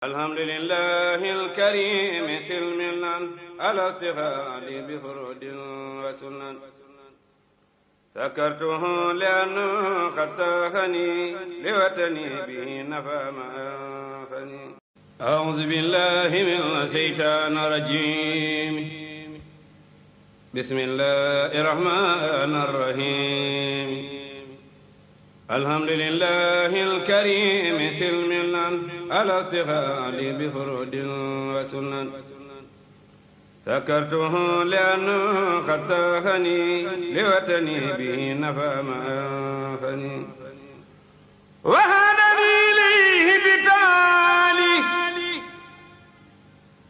الحمد لله الكريم سلمنا على استغال بفرود وسنن سكرته لأنه قد ساخني لوطني به نفى ما أنفني أعوذ بالله من الشيطان الرجيم بسم الله الرحمن الرحيم الحمد لله الكريم سلمنا على استغال بفرود وسنن سكرته لأنه قد ساخني لوطني به نفى ما أنفني وهدني إليه بتالي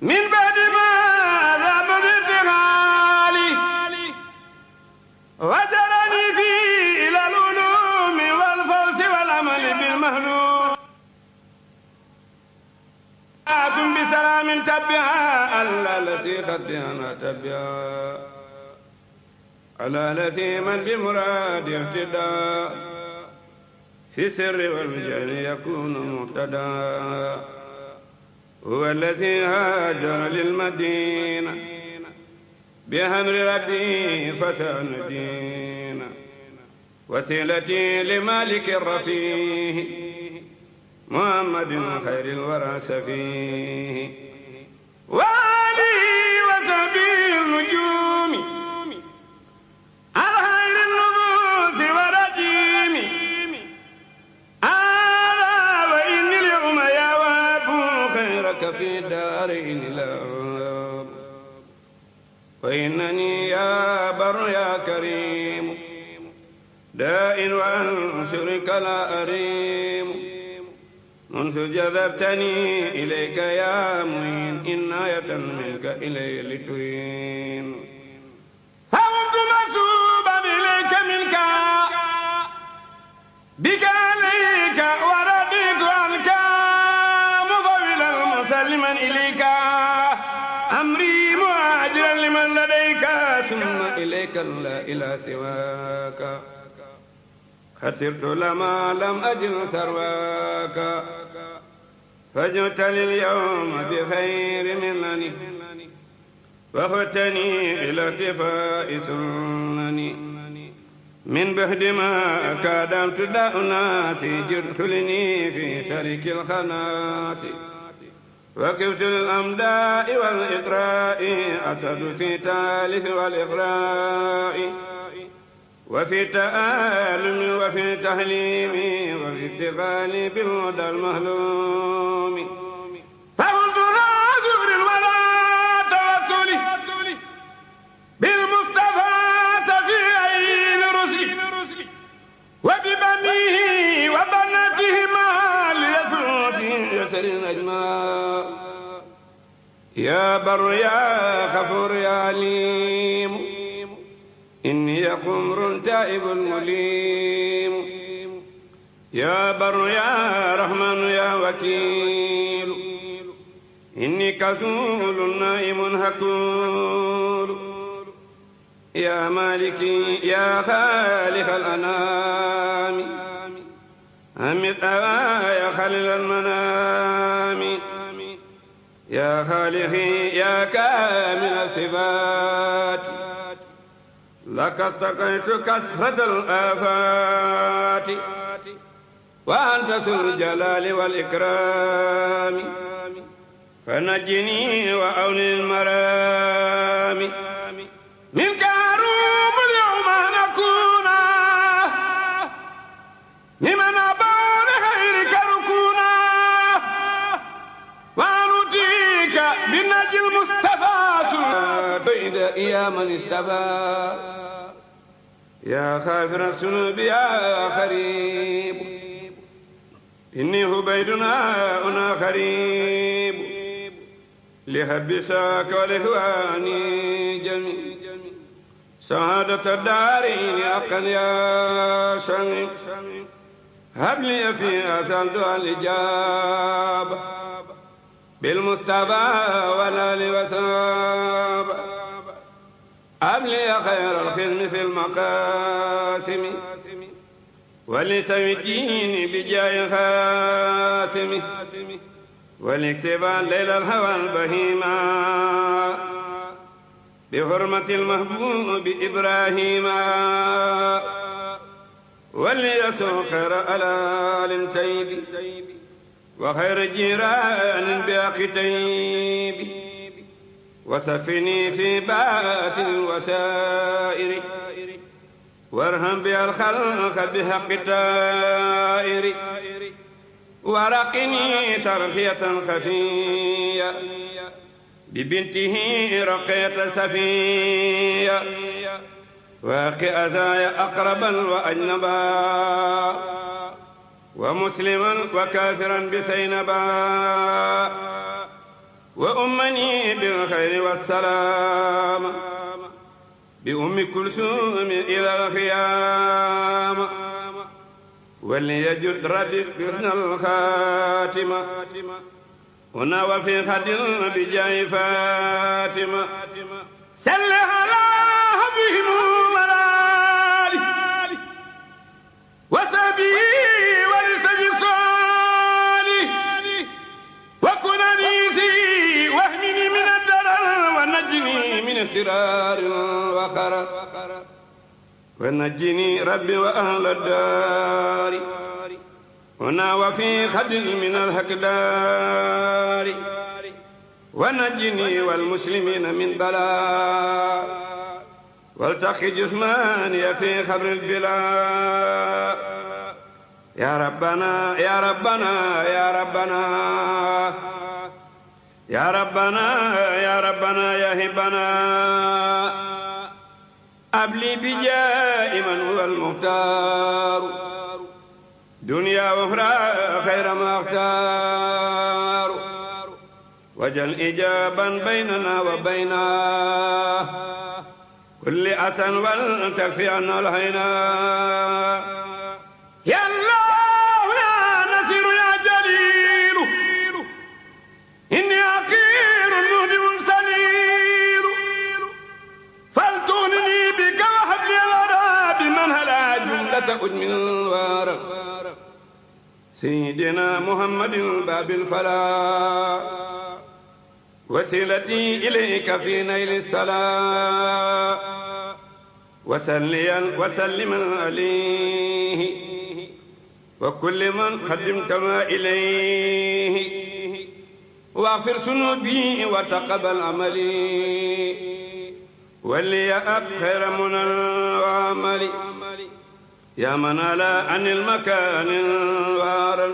من بعد ما ذهب بارتغالي وجرني فيه إلى العلوم والفوز والعمل بالمهلوم بسلام تبعا ألا الذي قد أنا تبعا على الذي من بمراد اهتدى في السر والجهل يكون مهتدى هو الذي هاجر للمدينة بأمر ربي فسان دينا وسيلتي لمالك الرفيع محمد خير الورى سفيه وآله وصحبه النجوم على خير النفوس ورجيم هذا وإن اليوم يا واب خيرك في دارين الأرض وإنني يا بر يا كريم داء وأنشرك لا أريم منذ جذبتني إليك يا معين إناية منك إلي لتوين فهمت مسوبا إليك منك بك عليك ورديت عنك مفولا مسلما إليك أمري مهاجرا لمن لديك ثم إليك لا إلى سواك خسرت لما لم أجل سرواك فجئت لليوم بخير منني وخدتني إلى ارتفاع سنني من بعد ما كادمت داء الناس جرتلني في شرك الخناس وكبت للأمداء والإقراء أسد في تالف والإقراء وفي تآلم وفي تحليم وفي اتقال بالهدى المهلوم فقلت لا زور ولا توسل بالمصطفى سفي عين رسل وببنيه وبناتهما ليسر في يسر أجماع يا بر يا غفور يا عليم إني قمر تائب مليم يا بر يا رحمن يا وكيل إني كسول نائم هكول يا مالكي يا خالق الأنام أمت يا خليل المنام يا خالقي يا كامل الصفات لك اتقيت كثرة الآفات وأنت ذو الجلال والإكرام فنجني وأولي المرام منك أروم اليوم أن أكون لمن أبان خيرك ركونا وأنوتيك بالنجي المصطفى بيد يا من استفى يا غافر الذنوب يا قريب إني هبيدنا أنا قريب لحب ساك ولهواني جميع سعادة الدارين أقا يا شميع هب لي في أثال دعاء الإجابة بالمصطفى والآل وصحب هب لي خير الخدم في المقاسم ولسوي الدين بجاه خاسمه والاكتفاء ليل الهوى البهيما بحرمة المحبوب إبراهيم وليسوع خير ألال تيب وخير جيران بأخ تيب وسفني في بات الوسائر وارهم بها الخلق بحق التائر ورقني ترخية خفية ببنته رقية سفية واقي أذايا أقربا وأجنبا ومسلما وكافرا بسينبا وأمني بالخير والسلام بأم كلثوم إلى الخيام وليجد ربي بحسن الخاتمة هنا وفي خد بجاه فاتمة سل على بهم مرالي وسبي ولسبي صالي وكن أنيسي واهمني من الدرر ونجني من اضطرار وخرر ونجني ربي وأهل الدار هنا وفي خد من الهكدار ونجني والمسلمين من بلاء والتقي جسماني في خبر البلاء يا ربنا يا ربنا يا ربنا يا ربنا يا ربنا يا هبنا أبلي بجاء من هو المختار دنيا وأخرى خير ما اختار وجل إجابا بيننا وبين كل أسى والتكفي عنا الهينا يا الله يا نصير يا جليل إني عقير مهدم سليل فلتغنني بك وحبل الورى بمن هلا جملة أجمل الورى سيدنا محمد باب الفلاح وسيلتي إليك في نيل الصلاة وسليا وسلما عليه وكل من خدمت ما إليه واغفر ذنوبي وتقبل عملي ولي أب خير من وعملي يا من على عن المكان وارا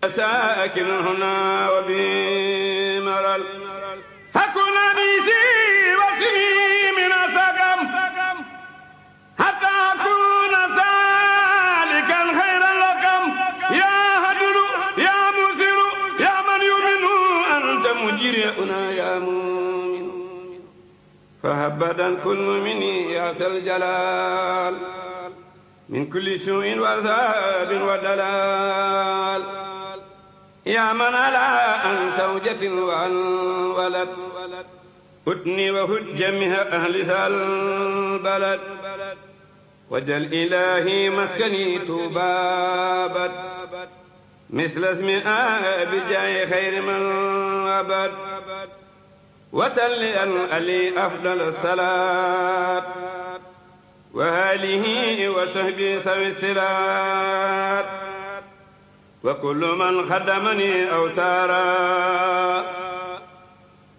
ساكن هنا وبمرل فكن أنيسي وسني من سقم حتى أكون سالكا خير لكم يا هدر يا مسر يا من يؤمن أنت مجيرنا يا مؤمن فهبدا كل مني يا ذا الجلال من كل سوء وعذاب ودلال يا من على عن زوجة وعن ولد هدني وهد جميع أهل ذا البلد وجل إلهي مسكني تبابد مثل اسم آب جاي خير من أبد وسل علي أفضل الصلاة وآله وصحبه سوي الصلاة وكل من خدمني أو سارا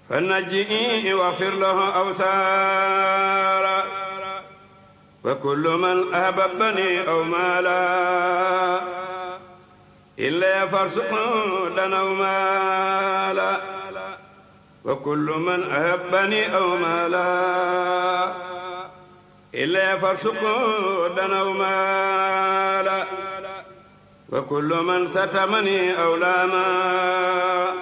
فنجئي واغفر له أو سارا وكل من أحببني أو مالا إلا فرسق دنا مالا وكل من أحبني أو مالا إلا فرسق دنا مالا وكل من ستمني أو لاما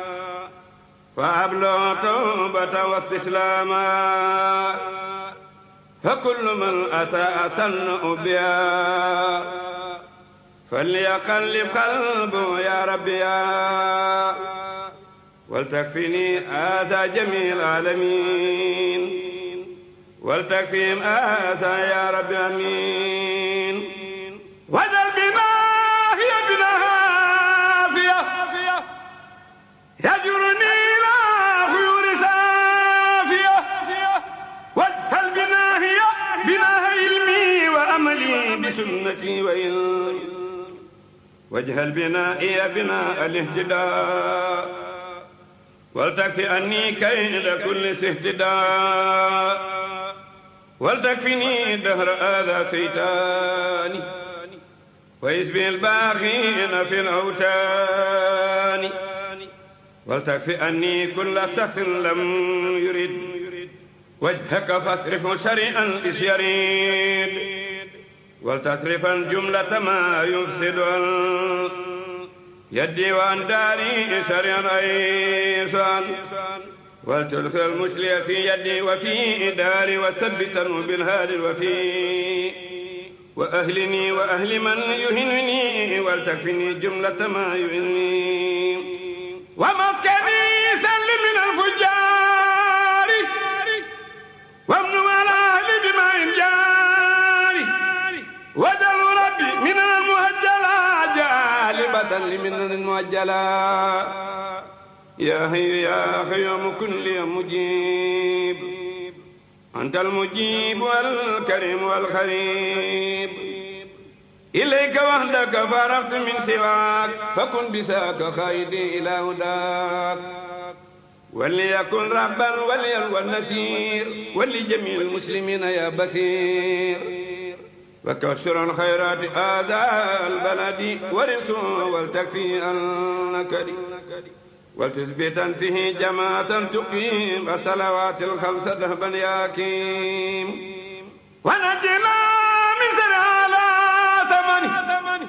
فأبلغ توبة واستسلاما فكل من أساء سنأ بها فليقلب قلبه يا ربي يا ولتكفني آذى جميع العالمين ولتكفيهم آذى يا رب أمين وذل بما هي بنها واجهل بنائي بناء الاهتداء ولتكفي عني كيد كل استهتداء ولتكفني دهر آذى سيتاني ويسبي الباغين في الأوتان ولتكفي عني كل شخص لم يرد وجهك فاصرف شريئا إذ يريد ولتصرفا جملة ما يفسد عن يدي وعن داري شريعا أيسان ولتدخل المسلي في يدي وفي داري وثبتنه بالهادي الوفي وأهلني وأهل من يهنني ولتكفني جملة ما يهنني ومسكني سلم من الفجار وابن على أهل بما جاري ودل ربي من المهجلات جالبة لمن المهجلات يا حي يا قيوم كن لي مجيب أنت المجيب والكريم والخريب إليك وحدك فرغت من سواك فكن بساك خيدي إلى هداك وليكن ربا وليا والنسير ولجميع المسلمين يا بصير وكسر الخيرات آذى البلد ورسوا ولتكفي النكد ولتثبتا فيه جماعة تقيم الصلوات الخمس دهبا يا كيم ونجنا من سرعة ثمني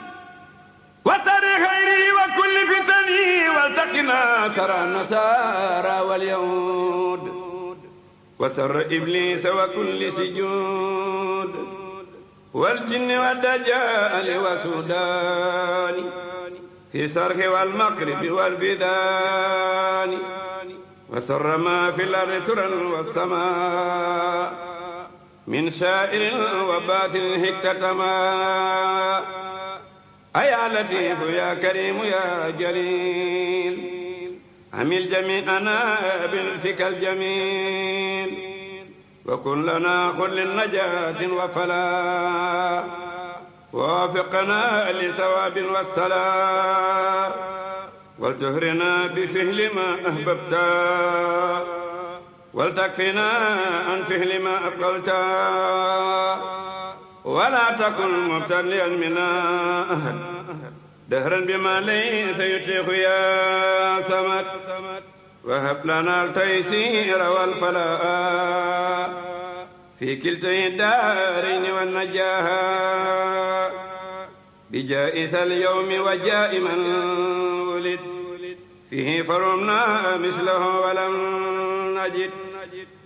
وسر خيري وكل فتني والتقنا سر النصارى واليهود وسر إبليس وكل سجود والجن والدجال وسودان في سرح والمغرب والبدان وسر ما في الأرض ترا والسماء من شائر وباطل هكتما أيا لطيف يا كريم يا جليل عمل جميعنا بالفك الجميل وكن لنا كل النجاة وفلاح ووافقنا لثواب والسلام ولتهرنا بفعل ما أحببت ولتكفنا عن فعل ما أبقلت ولا تكن مبتليا منا أحد دهرا بما ليس يتيح يا صمد وهب لنا التيسير والفلاح في كلتا الدارين والنجاح بجائز اليوم وجاء من ولد فيه فرمنا مثله ولم نجد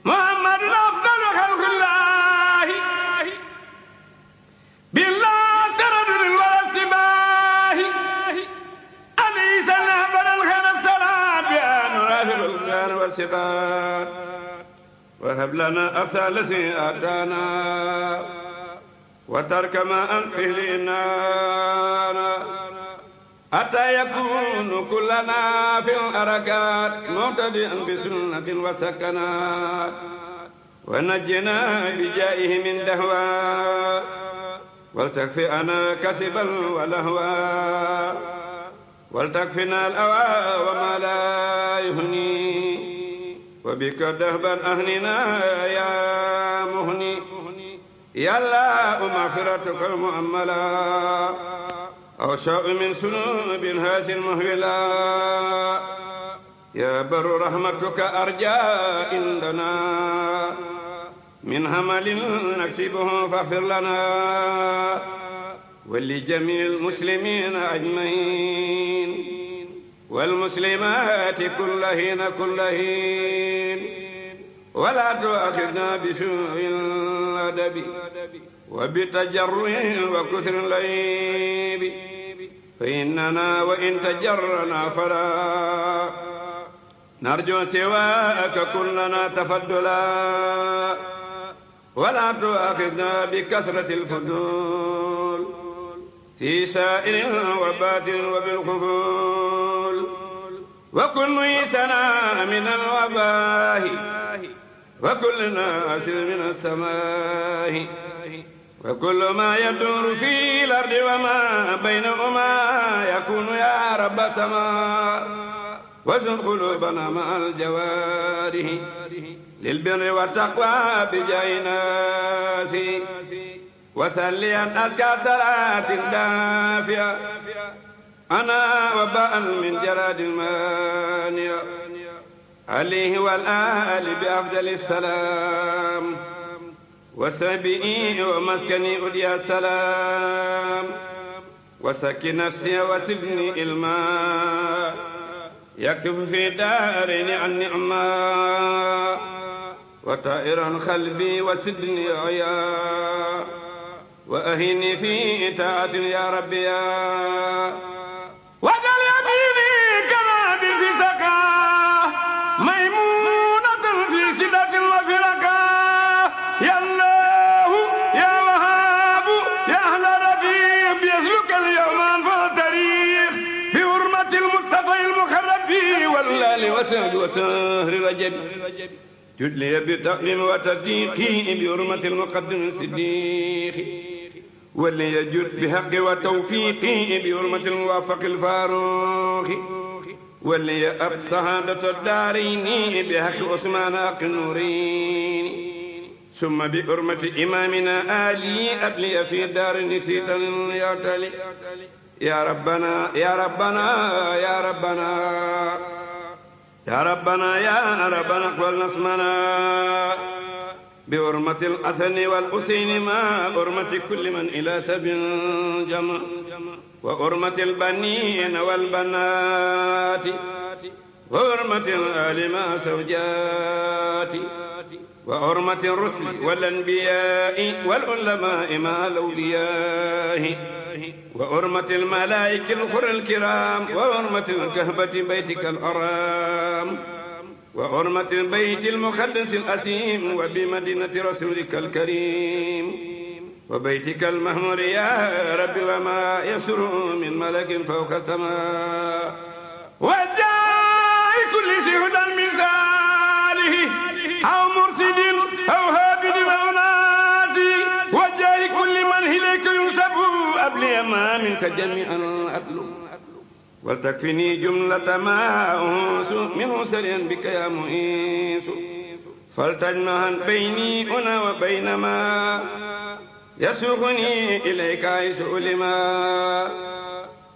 محمد أفضل خلق الله بالله تردد والاستباه أليس نهبر الخير السلام بأن نرافق الخير والسقاء وهب لنا أفسى الذي آتانا وترك ما أنفه لنا حتى يكون كلنا في الحركات مقتدئا بسنة وسكنات ونجنا بجائه من دهوى ولتكفئنا كسبا ولهوا ولتكفنا الأوى وما لا يهني وبك دهبا أهننا يا مهني يا الله مغفرتك المؤملا أوشاء من سنوب هاس المهولا يا بر رحمتك أرجى عندنا من همل نكسبه فاغفر لنا ولجميع المسلمين أجمعين والمسلمات كل حين ولا تؤاخذنا بسوء الأدب وبتجرع وكثر العيب فإننا وإن تجرنا فلا نرجو سواك كلنا تفضلا ولا تؤاخذنا بكثرة الفضول في سائر وباطن وبالخفول وكن ميسنا من الوباء وكل ناس من السماء وكل ما يدور في الأرض وما بينهما يكون يا رب سماء وزن قلوبنا مع الجوارح للبر والتقوى بجاه ناس وسليا أزكى صلاة دافية أنا وباء من جراد المانية عليه والآل بأفضل السلام وسبئي ومسكني أدي السلام وسكن نفسي وسبني الماء يكشف في دارين عن نعما وطائرا قلبي وسدني عيا وأهني في طاعة يا ربي يا وجل يميني كراب في سقاه ميمونة في شدة وفرقاه يا الله يا وهاب يا أهل رفيق يسلك اليوم أنفى التاريخ بحرمة المصطفى المخرب والآل وسهل وسهر رجب جد لي بتأمين وتصديقي بحرمة المقدم الصديق ولي يجد بحق وتوفيقي بحرمة الموافق الفاروق ولي أب سعادة الدارين بحق عثمان أخي النورين ثم بحرمة إمامنا آلي أبلي في دار نسيتا يعتلي يا ربنا يا ربنا يا ربنا يا ربنا يا ربنا اقبل نصمنا بحرمة الحسن والحسين ما حرمة كل من إلى سبيل جمع وحرمة البنين والبنات وحرمة الآل مع زوجات وحرمة الرسل والأنبياء والعلماء مع الأولياء وحرمة الملائكة الغر الكرام وحرمة الكهبة بيتك الحرام وحرمة البيت المقدس الأسيم وبمدينة رسولك الكريم وبيتك المهمور يا رب وما يسر من ملك فوق السماء وجاء كل شهد من صالح أو مرشد أو هابد أو ناسي وجاء كل من إليك ينسب أبلي ما منك جميعا أدلو ولتكفني جملة ما أنس منه سريا بك يا مؤيس فلتجمعا بيني أنا وبين ما يسوقني إليك عيش لما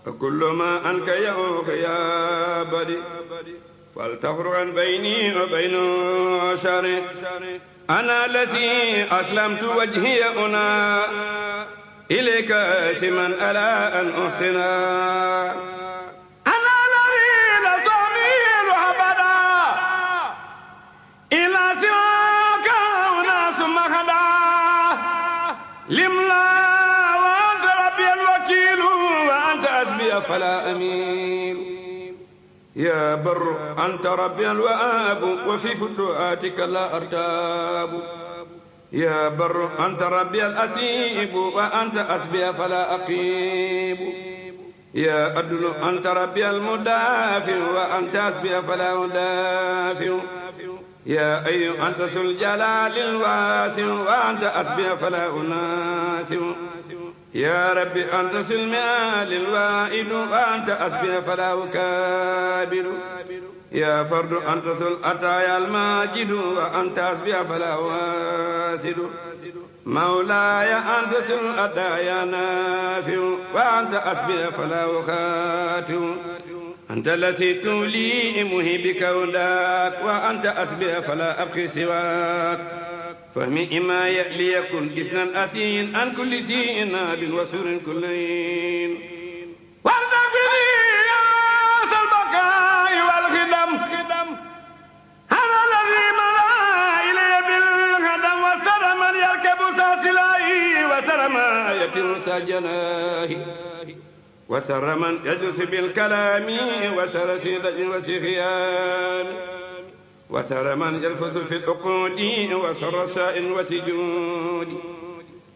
وكل ما أنك يوك يا بدي فلتفرقا بيني وبين شر أنا الذي أسلمت وجهي أنا إليك سمن ألا أن أحسنا فلا أميل يا بر أنت ربي الوهاب وفي فتوحاتك لا أرتاب يا بر أنت ربي الأسيب وأنت أسبي فلا أقيب يا أدل أنت ربي المدافع وأنت أسبي فلا أدافع يا أي أنت ذو الجلال الواسع وأنت أسبي فلا أناسع يا ربي أنت سلمال الوائد وأنت أسبي فلا أكابر يا فرد أنت سل أتايا الماجد وأنت أسبي فلا واسد مولاي أنت سل أتايا نافع وأنت أسبي فلا أخاتم أنت الذي تولي مهبك وداك وأنت أسبي فلا أبقي سواك فهمي إما ليكن إثنا أسين عن كل شيء ناب وسر كلين واردفني يا ذا البقاء والخدم هذا الذي مضى إلي بالخدم وسر من يركب ساسلاي وسر ما يتم سجناه وسر من يجلس بالكلام وسر سيدج وسخيان وسر من يلفظ في العقود وسر ساء وسجود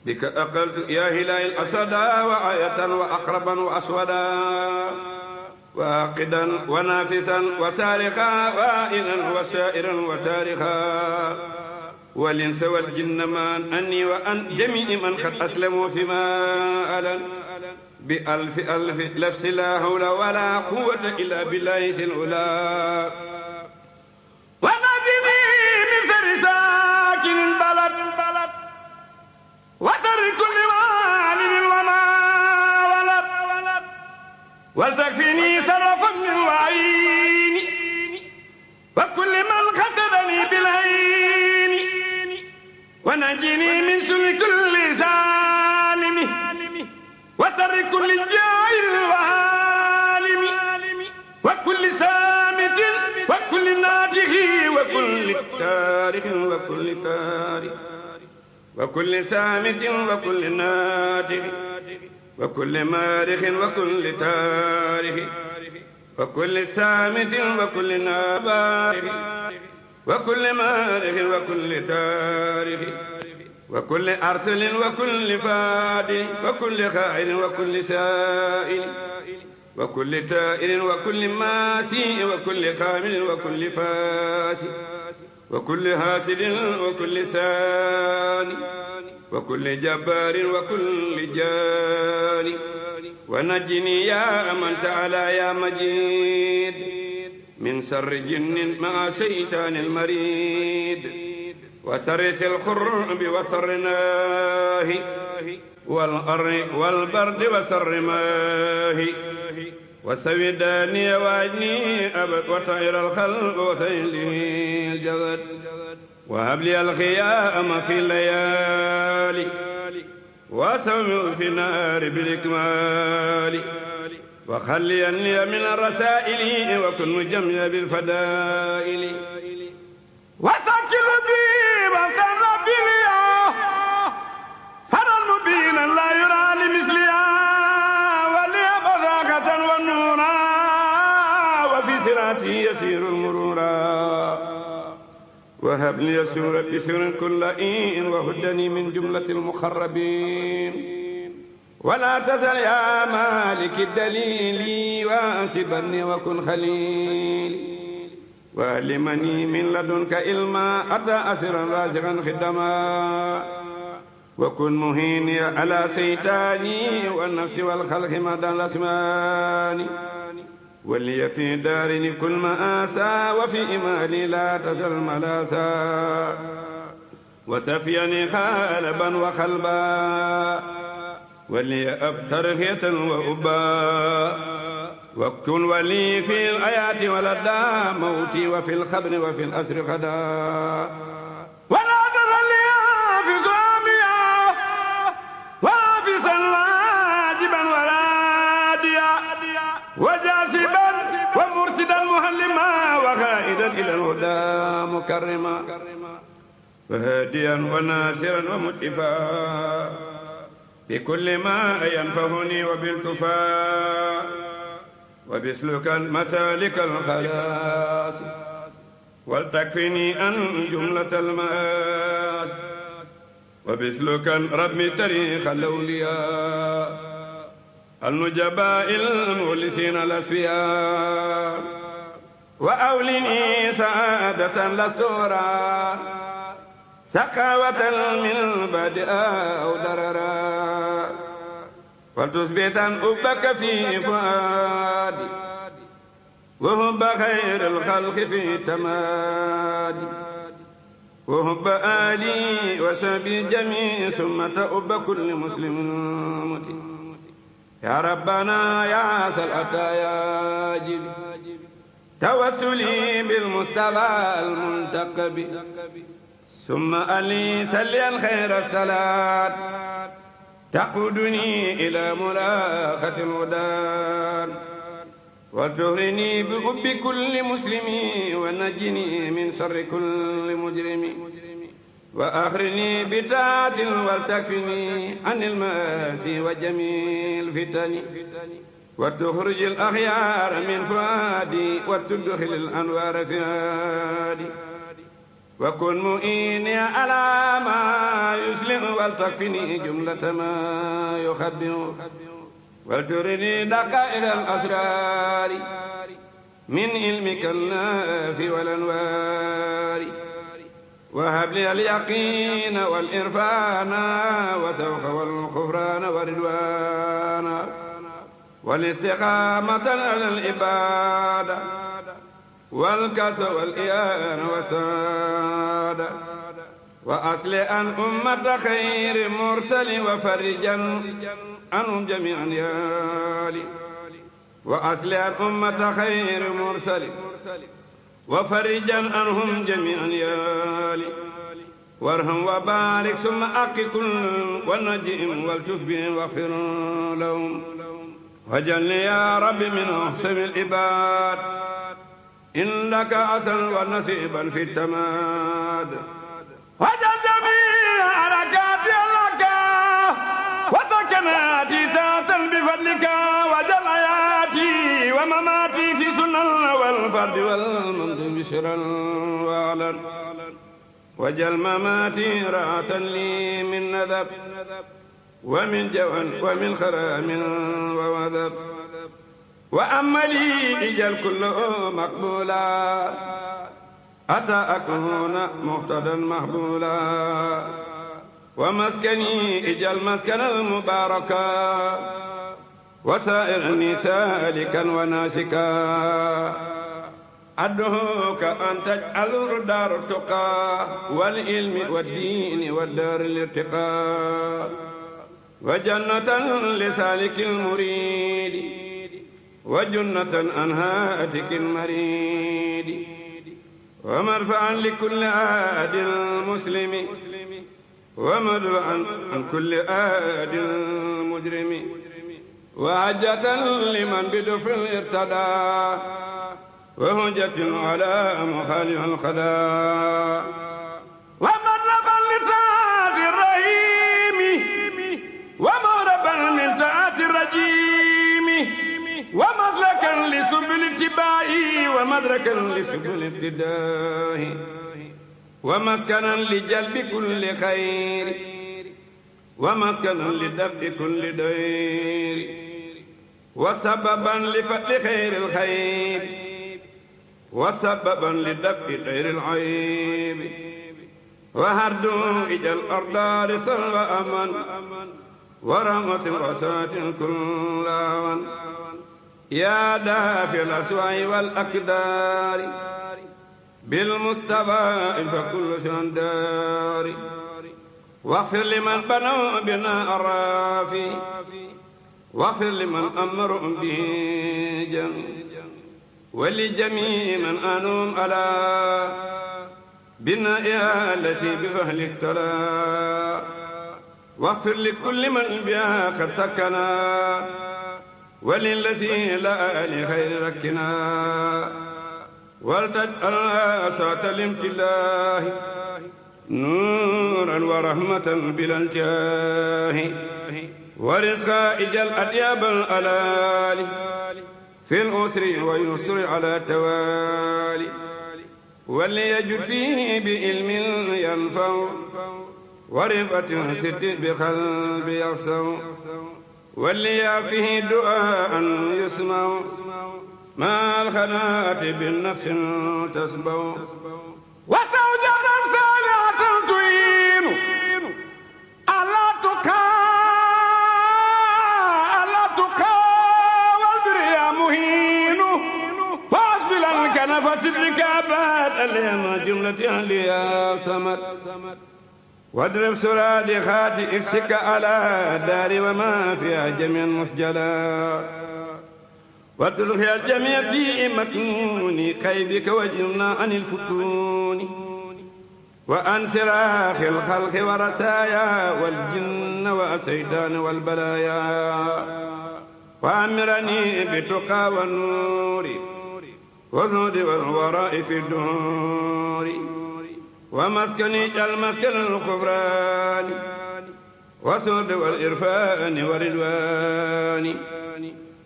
بك أقلت يا هلال الأسدا وآية وأقربا وأسودا واقدا ونافسا وسارقا وائلا وسائرا وتارخا والإنس والجن معا أني وأن جميع من قد أسلموا فيما ألن بألف ألف لفظ لا حول ولا قوة إلا بالله العلا ونجني من شر ساكن البلد وشر كل والد وما ولد ولتكفيني شر فم وعين وكل من خسدني بالعين ونجني من شر كل ظالم وشر كل جاهل وعالم وكل سامت وكل ناطق وكل تارك وكل سامت وكل ناطق وكل مارخ وكل تارك وكل سامت وكل نابارخ وكل مارخ وكل تارك وكل أرسل وكل فادي وكل خائن وكل سائل وكل تائل وكل ماسي وكل خامل وكل فاسي وكل هاسد وكل ساني وكل جبار وكل جاني ونجني يا من تعالى يا مجيد من شر جن مع شيطان المريد وسرس الخرب وسرناه والأر والبرد وسر ماه وسويداني واجني أبد وطير الخلق وسيله الجسد وهب لي الخيام في الليالي وسوي في النار بالإكمال وخليني من الرسائل وكن مجمع بالفدائل وسكن بي وكان بليا فرا مبينا لا يرى لمثلها ولي بذاكة والنورا وفي صراطي يسير المرورا وهب لي سورة بسر كل إن وهدني من جملة المخربين ولا تزل يا مالك الدليل وانسبني وكن خليل وعلمني من لدنك علما أتى أسرا رازقا خدما وكن مهيني على سيطاني والنفس والخلق مدى الأسمان ولي في دارني كل مآسى وفي إمالي لا تزل ملاسا وسفيني خالبا وخلبا ولي أبتر هية وأبا وكن ولي في الآيات ولدى موتي وفي الخبر وفي الأسر خدا ولا تزلي في زاميا وفي واجبا وراديا وجاسبا ومرشدا مهلما وغائدا إلى الهدى مكرما وهاديا وناصرا ومتفا بكل ما ينفعني وبالكفاء وبسلك مسالك الخلاص ولتكفني أن جملة المآس وبسلك ربي تاريخ الأولياء النجباء المخلصين الأسفياء وأولني سعادة لستورا سخاوة من بدء أو دررا فلتثبتا أبك في فؤادي وهب خير الخلق في تمادي وهب آلي وسبي جميع ثم تأب كل مسلم متي يا ربنا يا سلأتا يا جبي توسلي بالمصطفى المنتقب ثم ألي سليا خير الصلاة تقودني إلى ملاقة الودان وتهرني بحب كل مسلم ونجني من شر كل مجرم وأخرني بطاعة ولتكفني عن المآسي وجميع الفتن وتخرج الأخيار من فؤادي وتدخل الأنوار في هادي وكن مؤيني على ما يسلم ولتكفني جملة ما يخبئ ولترني دقائق الأسرار من علمك النافي والأنوار وهب لي اليقين والإرفان وسوق والغفران والرضوان والاستقامة على العبادة والكسب والإيان والسعادة وأصلح أن أمة خير مرسل وفرجا عنهم جميعا يالي وأصلح أن أمة خير مرسل وفرجا عنهم جميعا يالي وارحم وبارك ثم أقي كل ونجئهم والتف بهم واغفر لهم وجلني يا رب من أحسن العباد إنك أصل ونصيبا في التماد وجل جميع حركاتي لك وسكناتي تاتا بفضلك وجل حياتي ومماتي في سنن والفرد والمنذ بشرا وعلا وجل مماتي راحة لي من نذب ومن جوع ومن خرام ووذب وأملي إجل كله مقبولا أتى أكون مهتدا محبولا ومسكني إجل مسكن المباركا وسائرني سالكا وناسكا أدعوك أن تجعل دار التقى والعلم والدين والدار الارتقاء وجنة لسالك المريد وجنة عن هاتك المريد ومرفعا لكل عاد مسلم ومدفعا عن كل عاد مجرم وحجة لمن بدفع ارتدى وهجة على مخالف الخدا ومطلبا لطاعة الرحيم ومهربا من طاعة الرجيم ومسلكا لسبل اتباع ومدركا لسبل ابتداء ومسكنا لجلب كل خير ومسكنا لدفع كل دير وسببا لفتح خير الخير وسببا لدفع خير العيب وهردوا إجى الأرض رسل وأمن ورحمة رسات كل من يا دافع الأسواء والأكدار بالمصطفى فكل شندار واغفر لمن بنوا بنا الرافي واغفر لمن أمروا به جم ولجميع من أنوم على بنائها التي بفهل اقترى واغفر لكل من بها قد سكنا وللذي لا لخير ركنا ولتجعلها ساعة الامتلاء نورا ورحمة بلا انتهاء ورزقا إجل أطياب الألال في الأسر ويسر على التوالي وليجد فيه بعلم ينفع ورفقة ست بقلب يخسر وليعفه دعاء يسمع مع الخنات بالنفس تسبو وزوجة صالحة تعين ألا تقى والبر يا مهين واصبر الكنفة الركابات اليم جملة أهلها سمت واضرب سرادخات إفسك على دار وما فيها جميع مسجلا واترك الجميع في مكنون كيبك وجمنا عن الفتون وعن صراخ الخلق ورسايا والجن والشيطان والبلايا وأمرني بتقى والنور والهدى والوراء في الدهور ومسكني المسكن الغفران والسود والإرفان والرضوان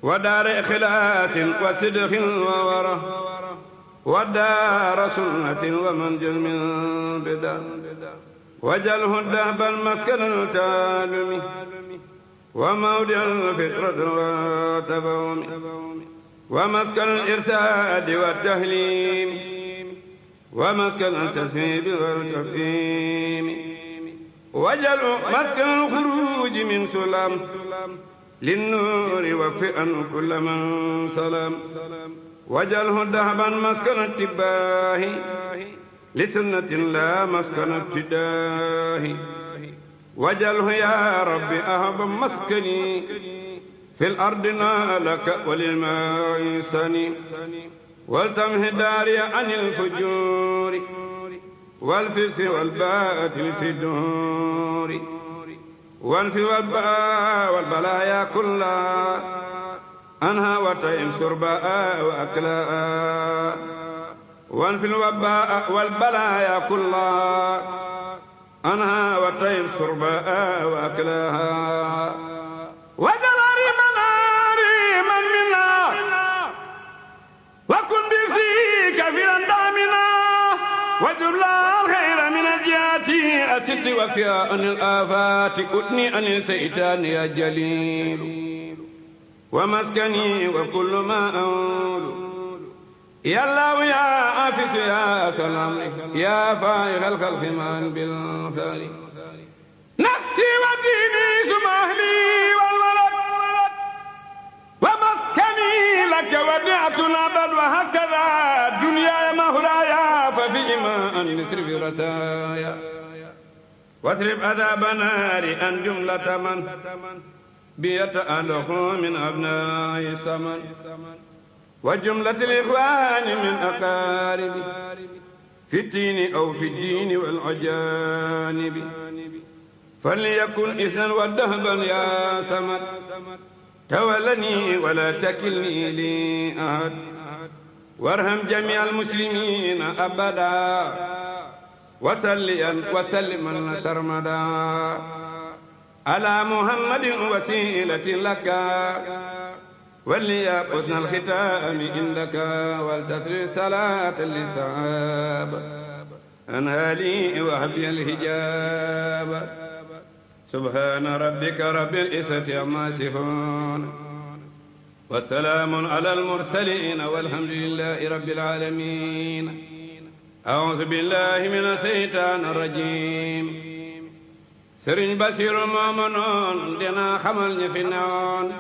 ودار إخلاص وصدق وورع ودار سنة ومنجل من بدع وجله الدهب المسكن التالم وموضع الفطرة والتفاهم ومسكن الإرساد والتهليم ومسكن التثويب والتفهيم وجل مسكن الخروج من سلام للنور وفئا كل من سلام وجله ذهبا مسكن التباه لسنة لا مسكن ابتداه وجله يا رب أهب مسكني في الأرض نالك وللماء سني والتمه داري عن الفجور والفس والباطل في الدور والف والبلايا كلها أنها وطيم شرباء وأكلاء وانف الوباء والبلايا كلها أنها وطيب شرباء وأكلها وجل ريمنا منا وكن بفيك في أندامنا وجل الخير من الجهات أسد وفيا عن الآفات أدني عن السيطان يا جليل ومسكني وكل ما أقول يا الله يا عافس يا سلام يا فائق الخلق من بالخير نفسي وديني ثم أهلي والولد ومسكني لك ودعت الأبد وهكذا دنيا مهرايا ففي إيمان نسرف رسايا واصرف عذاب نار عن جملة من بيتألق من أبناء السمن وجملة الإخوان من أقارب في الدين أو في الدين والأجانب فليكن إذن ودهبا يا سمد تولني ولا تكلني لي أحد وارحم جميع المسلمين أبدا وسلما سرمدا على محمد وسيلة لك وليا حسن الختام عندك ولتسري صلاة للصحاب أنهالي وهبي الهجاب سبحان ربك رب العزة عما يصفون والسلام على المرسلين والحمد لله رب العالمين أعوذ بالله من الشيطان الرجيم سرين بشير المؤمنون دنا خمل نفنون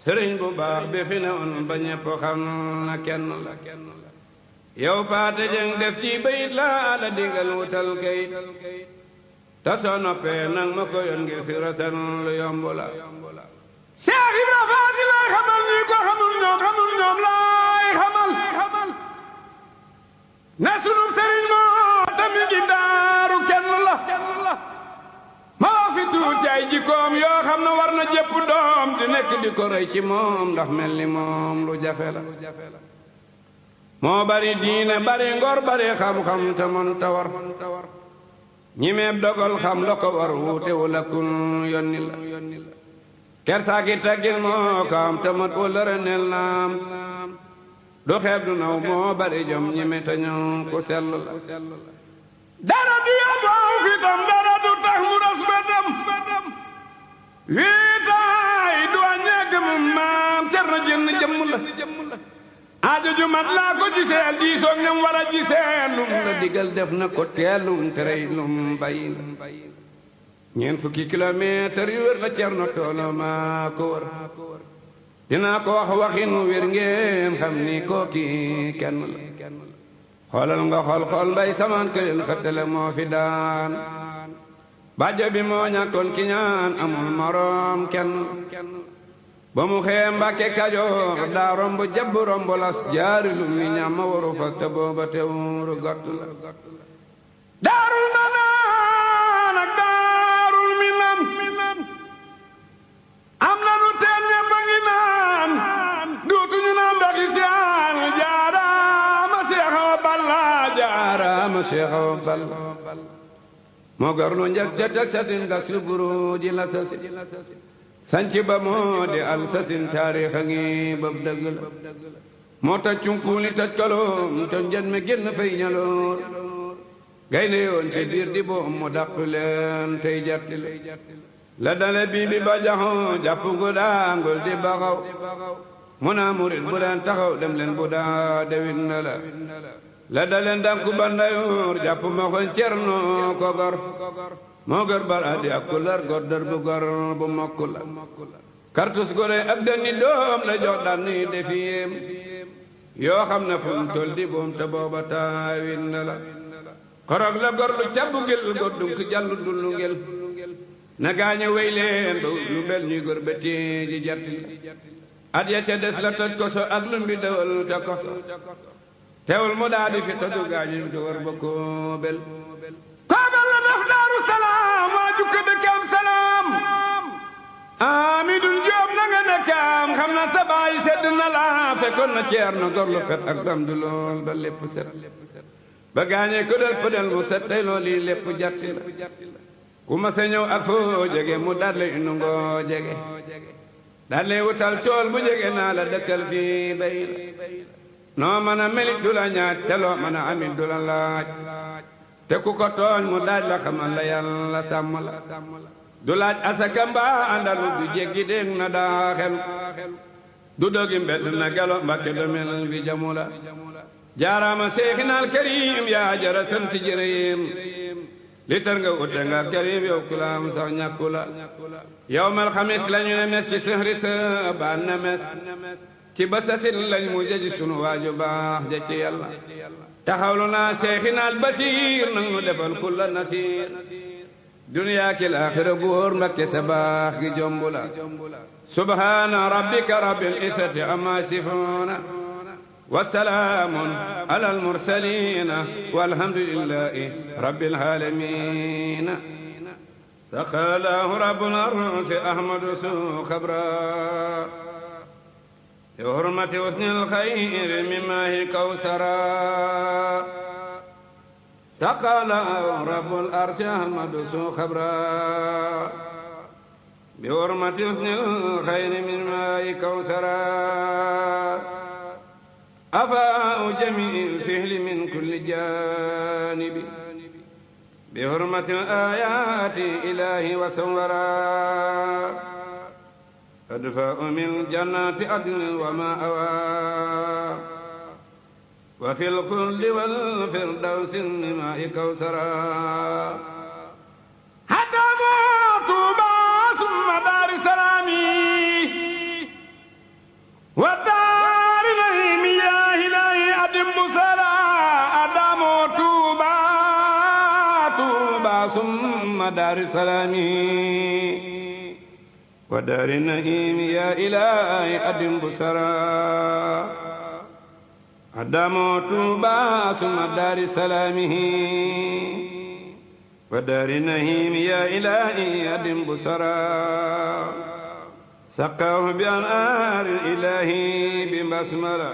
sëriñ bu baax bi fi ne woon ba ñépp xam na kenn la yow paate jeng def ci bayit la la digal wutal kayit ta soo noppee nang ma ko yoon ngir fi rasen lu yomb la Cheikh Ibra Faati lay xamal ñi ko xamul ñoom lay xamal ne sunu sëriñ moo tamit gi daaru kenn la ma fi tuuti ay jikkoom yoo xam ne war na jëpp doom di nekk di ko rey ci moom ndax mel ni moom lu jafe la moo bari diine bari ngor bari xam-xam te mën ta war ñi meeb dogal xam la ko war wuute wala kun yonni la kersaaki taggil moo ko am te mat wala renel naam du xeeb du naw moo bari jom ñi me ta ñëw ku sell la dara du yabaaw fitam dara du tax mu ras bedam wiitaay du a ñegg mu maam cer na jënn jëmm la aajo ju mat laa ko giseel diisoog ñam war a giseel lum la digal def na ko teelum terey lum bay ñeent fukki kilomètre yu wér la cer na toolo maa ko wër dinaa ko wax waxin wér ngeen xam ni kooki kenn la xoolal nga xool mbay samaan këleen xëttale moo fi daan bàjjo bi moo ñàkkoon ki ñaan amul moroom kenn ba mu xee Mbàkke Kajoor daa romb jabb romb las jaari lu mi ñam ma waru fa te booba teewuru gott la daarul manaan ak daarul minan am na nu teen ñëpp a ngi naan duutuñu naan ndaxi siyaan jaaraama seexaw balla jaaraama seexaw balla moo garlu njëkk ja teg sasin gas yu buru ji la sasin sanci ba moo di al sasin taarix a ngi bab dëgg la moo taj cunkuuli taj kaloom te njën me génn fay ñaloor gaynde yoon ci biir di boom mu dàq leen tey jatti la dale bii bi ba jaxoo jàpp gu daangul di baxaw mu naa murit bu leen taxaw dem leen bu daa dewin na la la daleen danku bandayoor jàpp ma ko cerno ko gor moo gor baradi ak kular gor dër bu gor bu mokk la kartus gore ab dani doom la jox daan ni defiyem yoo xam ne fu mu tol di boom te booba taawin na la korog la gor lu cabbu gel gor dunk jallu dullu ngel na gaañe wey leen ba lu bel ñuy gor ba téeji jatti at ya ca des la toj koso ak lu mbi dawal te koso teewul mu daa di fi tëddu gaañu ci war ba koobel koobel la def Daaru Salaam waa jukka dëkkam salaam amidun Jóob na nga dëkkam xam na sa baay sedd na la fekkoon na ceer na gor lu fet ak dam du lool ba lépp set ba gaañee ko del pëdel mu set tey lool yi lépp jatti la ku ma sa ñëw ak foo jege mu dalle inu ngoo jege dalle wutal tool bu jege naa la dëkkal fii bay la noo mën a melit du la ñaaj te loo mën a amit du la laaj te ku ko tooñ mu daaj la xamal la yàlla sàmm la du laaj asaka mbaa àndalu du jéggi dégg na daaxel du dogi mbedd na gelo mbakke domel bi jamu la jaaraama seexinal karim yaa jara sant jërëyim li tar nga ute nga karim yow kulaam sax ñàkku la yow mal xamis lañu ne mes ci sëhri sa baan na mes ci ba sasin lañ mu jëji sunu waaju baax ja ci yàlla taxawlu naa seexinal basiir nang nu defal kulla nasiir duniyaa ki laaxira góor mbakke sa baax gi jombu la subhaana rabbika rabbil izzati amma sifuuna wa salaamun alal mursaliina walhamdulillahi rabbil aalamiina saqalaahu rabbul arsi ahmadu su xabra بحرمة حسن الخير مما هي كوثرا سقى رب الأرش أحمد سو خبرا بحرمة حسن الخير مما هي كوثرا أفاء جميع الفعل من كل جانب بحرمة الآيات إلهي وسورا أدفاء من جنات عدن وما أوى وفي الخلد والفردوس ماء كوثرا حتى طوبى ثم دار سلام ودار نعيم يا إلهي أدم بصرا أدام طوبى ثم دار سلام ودار النعيم يا إلهي أدم بصرا أدام طوبى ثم دار سلامه ودار النعيم يا إلهي أدم بصرا سقاه بأنهار الإلهي ببسملة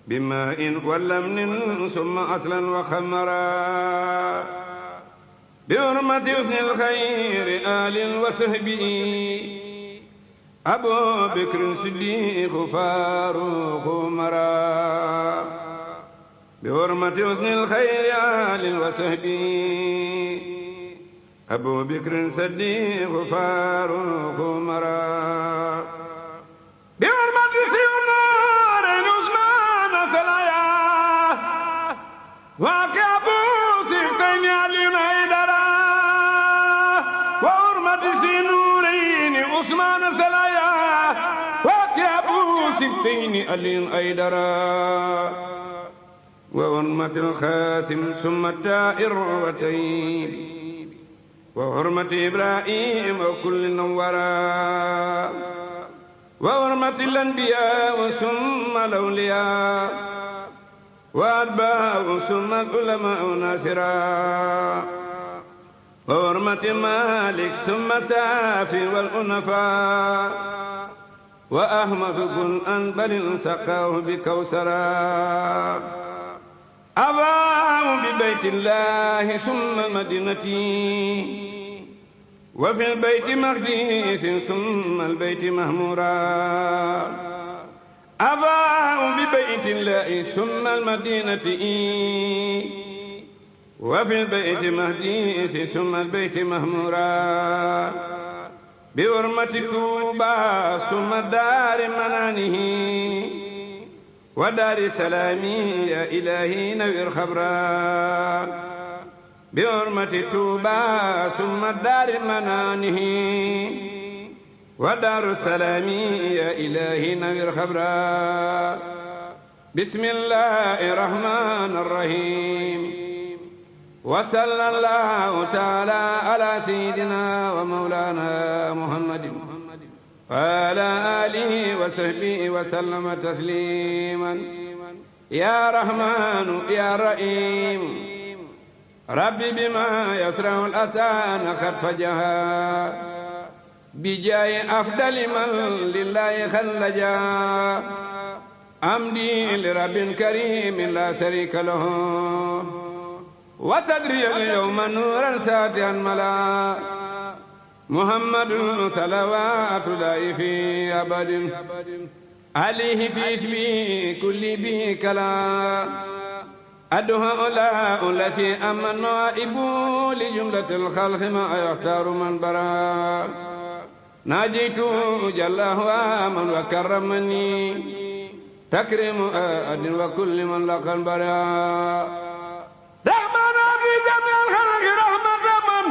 بماء ولمن ثم أصلا وخمرا بحرمة حسن الخير آل وصحبه أبو بكر صديق فاروق مرا بحرمة حسن الخير آل وصحبه أبو بكر صديق فاروق مرا بحرمة سيونار عثمان سلايا وكابو سيفتين علينا عثمان سلايا وكابو سبتين ألين أيدرا وحرمة الخاسم ثم التائر وتيب وحرمة إبراهيم وكل نورا وحرمة الأنبياء ثم الأولياء وأتباع ثم العلماء ناصرا وحرمة مالك ثم سافي والأنفاء وأحمد بن أنبل سقاه بكوثرا أضاء ببيت الله ثم المدينة وفي البيت مقديس ثم البيت مهمورا أضاء ببيت الله ثم المدينة وفي البيت مهديث ثم البيت مهمورا بحرمة طوبى ثم دار منانه ودار السلام يا إلهي نوّر خبرا بحرمة طوبى ثم دار منانه ودار السلام يا إلهي نوّر خبرا بسم الله الرحمن الرحيم وصلى الله تعالى على سيدنا ومولانا محمد وعلى آله وصحبه وسلم تسليما يا رحمن يا رحيم ربي بما يسرع الأسان قد فجها بجاه أفضل من لله خلجا أمدي لرب كريم لا شريك له وتدري اليوم نورا ساتيا ملا محمد صلوات الله في أبد عليه في اسمه كل به كلا أدها أولاء الذي أمن نائبوا لجملة الخلق ما يختار من برا ناجيت جل ومن وكرمني تكريم أد وكل من لقى البراء رحمن في جميع الخلق رحمة من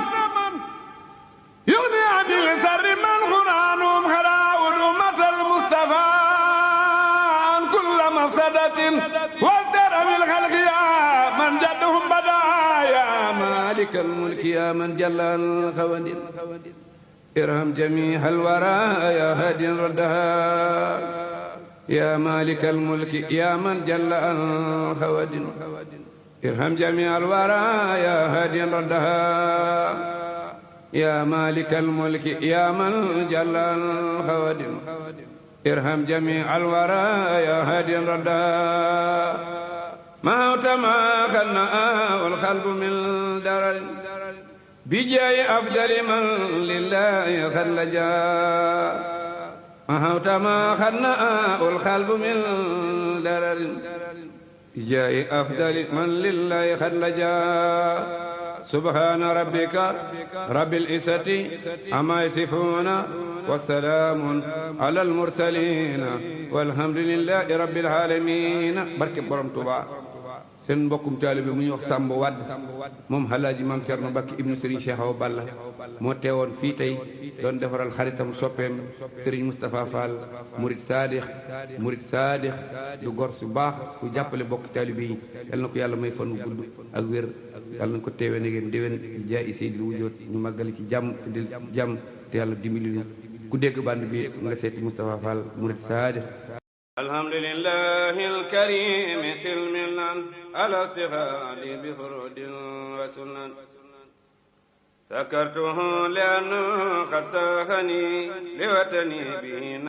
يغني عن الشر من قرآنهم خراء أمة المصطفى عن كل مفسدة والدر من الخلق يا من جدهم بدا يا مالك الملك يا من جل الخوادم ارحم جميع الورى يا هادي ردها يا مالك الملك يا من جل الخوادم ارحم جميع الورى يا هادي ردها يا مالك الملك يا من جل الخوادم ارحم جميع الورى يا هادي ردها موت ما خلنا والقلب من درر بجاي أفضل من لله خلجا موت ما خلنا والقلب من درر بجاي أفضل من لله خلجا سبحان ربك رب العزة عما يصفون والسلام على المرسلين والحمد لله رب العالمين barke Borom Tuuba seen mbokkum taalibe mu ñuy wax Samba Wade moom Alaaji Maam Cerno Mbakke ibnu Serigne Cheikh Awa Balla moo teewoon fii tey doon defaral xaritam soppeem Serigne Moustapha Fall murid saadix du gor su baax ku jàppale bokk taalibe yi yal na ko yàlla may fan wu gudd ak wér yàlla nañ ko teewee na ngeen déwén jaay i seydil wujoot ñu màggali ci jàmm te del ci jàmm te yàlla dimbali ñu ku dégg band bi nga seeti Moustapha Fall murid saadix alhamdulillahi alkarim silmilan ala sihadi bi furudin wa sunan sakartuhu li'annahu qad sahani li watani bi